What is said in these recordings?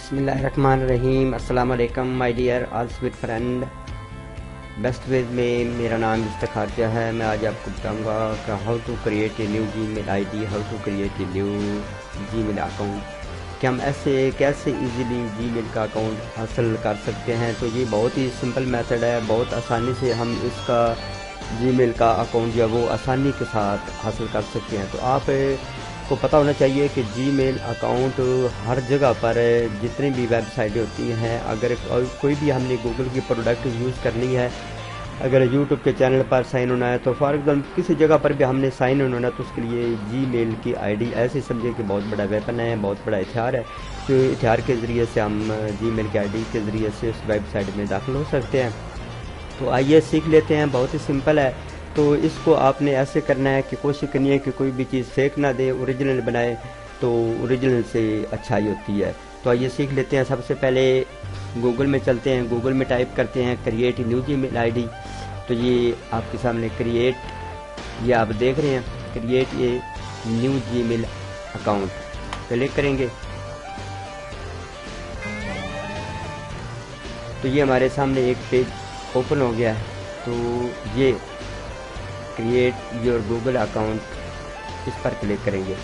बिस्मिल्लाहिर्रहमानिर्रहीम। अस्सलाम वालेकुम my dear all sweet friend. Best वेज में मेरा नाम इफ्तिखार है। मैं आज आपको बताऊंगा कि how to create a new Gmail ID, how to create a new Gmail account, कि हम ऐसे कैसे इजीली जीमेल का अकाउंट हासिल कर सकते हैं। तो ये बहुत ही सिंपल मेथड है, बहुत आसानी से हम इसका जीमेल का अकाउंट जो है वो आसानी के साथ हासिल कर सकते हैं। तो आप को पता होना चाहिए कि जीमेल अकाउंट हर जगह पर जितनी भी वेबसाइटें होती हैं, अगर कोई भी हमने गूगल की प्रोडक्ट यूज़ करनी है, अगर यूट्यूब के चैनल पर साइन होना है, तो फॉर एग्जाम्पल किसी जगह पर भी हमने साइन होना है, तो उसके लिए जीमेल की आईडी ऐसे समझे कि बहुत बड़ा वेपन है, बहुत बड़ा हथियार है। तो हथियार के ज़रिए से हम जीमेल की आईडी के ज़रिए से उस वेबसाइट में दाखिल हो सकते हैं। तो आइए सीख लेते हैं, बहुत ही सिंपल है। तो इसको आपने ऐसे करना है कि कोशिश करनी है कि कोई भी चीज़ फेक ना दे, ओरिजिनल बनाए, तो ओरिजिनल से अच्छाई होती है। तो आइए सीख लेते हैं। सबसे पहले गूगल में चलते हैं, गूगल में टाइप करते हैं क्रिएट न्यू जीमेल आईडी। तो ये आपके सामने क्रिएट, ये आप देख रहे हैं create a new Gmail account, click करेंगे तो ये हमारे सामने एक पेज ओपन हो गया है। तो ये क्रिएट योर गूगल अकाउंट, इस पर क्लिक करेंगे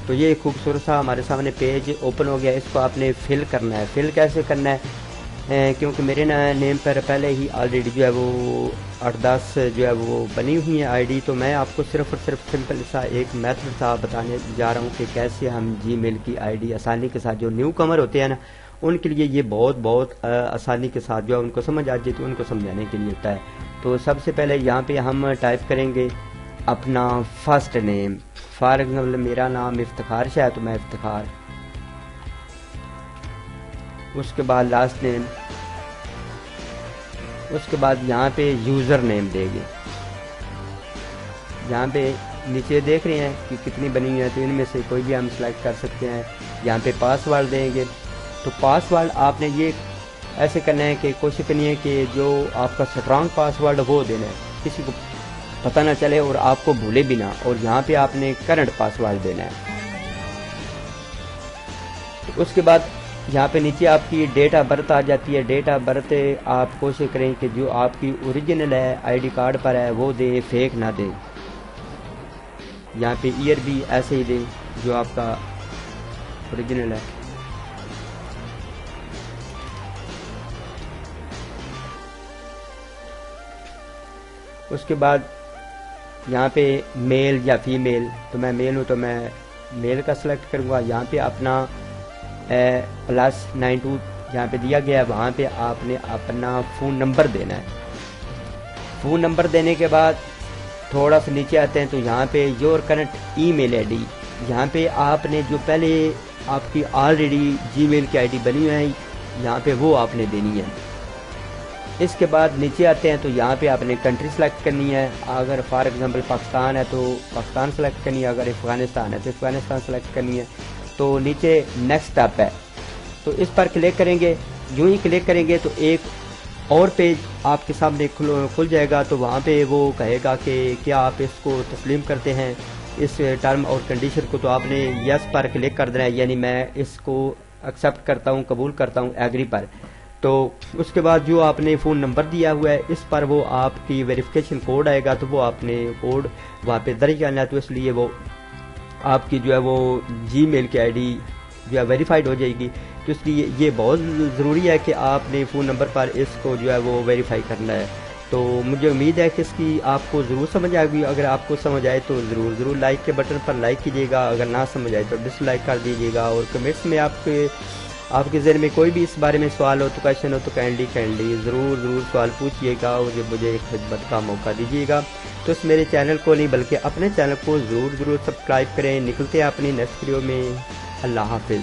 तो ये खूबसूरत सा हमारे सामने पेज ओपन हो गया। इसको आपने फिल करना है। फिल कैसे करना है, क्योंकि मेरे नेम पर पहले ही ऑलरेडी जो है वो 8-10 जो है वो बनी हुई है आईडी। तो मैं आपको सिर्फ और सिर्फ सिंपल सा एक मेथड सा बताने जा रहा हूँ कि कैसे हम जीमेल की आईडी आसानी के साथ, जो न्यू कमर होते हैं ना, उनके लिए ये बहुत आसानी के साथ जो है उनको समझ आ जाए, तो उनको समझाने के लिए होता है। तो सबसे पहले यहाँ पे हम टाइप करेंगे अपना फर्स्ट नेम। फॉर एग्जाम्पल मेरा नाम इफ्तिखार है, तो मैं इफ्तिखार, उसके बाद लास्ट नेम, उसके बाद यहाँ पे यूज़र नेम देंगे। यहाँ पे नीचे देख रहे हैं कि कितनी बनी हुई है, तो इनमें से कोई भी हम सिलेक्ट कर सकते हैं। यहाँ पे पासवर्ड देंगे। तो पासवर्ड आपने ये ऐसे करना है कि कोशिश करनी है कि जो आपका स्ट्रांग पासवर्ड वो देना है, किसी को पता ना चले और आपको भूले भी ना। और यहाँ पे आपने करंट पासवर्ड देना है। तो उसके बाद यहाँ पे नीचे आपकी डेट ऑफ बर्थ आ जाती है। डेट ऑफ बर्थ आप कोशिश करें कि जो आपकी ओरिजिनल है आईडी कार्ड पर है वो दे, फेक ना दे। यहाँ पे ईयर भी ऐसे ही दे जो आपका ओरिजिनल है। उसके बाद यहाँ पे मेल या फीमेल, तो मैं मेल हूँ तो मैं मेल का सिलेक्ट करूँगा। यहाँ पे अपना +92 यहाँ पे दिया गया है, वहाँ पे आपने अपना फ़ोन नंबर देना है। फ़ोन नंबर देने के बाद थोड़ा सा नीचे आते हैं तो यहाँ पे योर करंट ईमेल आईडी, यहाँ पे आपने जो पहले आपकी ऑलरेडी जीमेल की आईडी बनी हुई है, यहाँ पे वो आपने देनी है। इसके बाद नीचे आते हैं तो यहाँ पे आपने कंट्री सेलेक्ट करनी है। अगर फॉर एग्जांपल पाकिस्तान है तो पाकिस्तान सेलेक्ट करनी है, अगर अफ़गानिस्तान है तो अफ़गानिस्तान सेलेक्ट करनी है। तो नीचे नेक्स्ट स्टेप है, तो इस पर क्लिक करेंगे। यूँ ही क्लिक करेंगे तो एक और पेज आपके सामने खुल जाएगा। तो वहाँ पे वो कहेगा कि क्या आप इसको तस्लीम करते हैं, इस टर्म और कंडीशन को। तो आपने यस पर क्लिक कर देना है, यानी मैं इसको एक्सेप्ट करता हूँ, कबूल करता हूँ, एग्री पर। तो उसके बाद जो आपने फ़ोन नंबर दिया हुआ है इस पर वो आपकी वेरिफिकेशन कोड आएगा, तो वो आपने कोड वहाँ पे दर्ज करना है। तो इसलिए वो आपकी जो है वो जीमेल की आईडी जो है वेरीफाइड हो जाएगी। तो इसलिए ये बहुत ज़रूरी है कि आपने फ़ोन नंबर पर इसको जो है वो वेरीफाई करना है। तो मुझे उम्मीद है कि इसकी आपको ज़रूर समझ आएगी। अगर आपको समझ आए तो ज़रूर लाइक के बटन पर लाइक कीजिएगा, अगर ना समझ आए तो डिसलाइक कर दीजिएगा। और कमेंट्स में आपके ज़हन में कोई भी इस बारे में सवाल हो तो क्वेश्चन हो तो काइंडली ज़रूर सवाल पूछिएगा और मुझे एक खिदमत का मौका दीजिएगा। तो इस मेरे चैनल को नहीं बल्कि अपने चैनल को ज़रूर सब्सक्राइब करें। निकलते हैं अपनी नेक्स्ट वीडियो में। अल्लाह हाफिज़।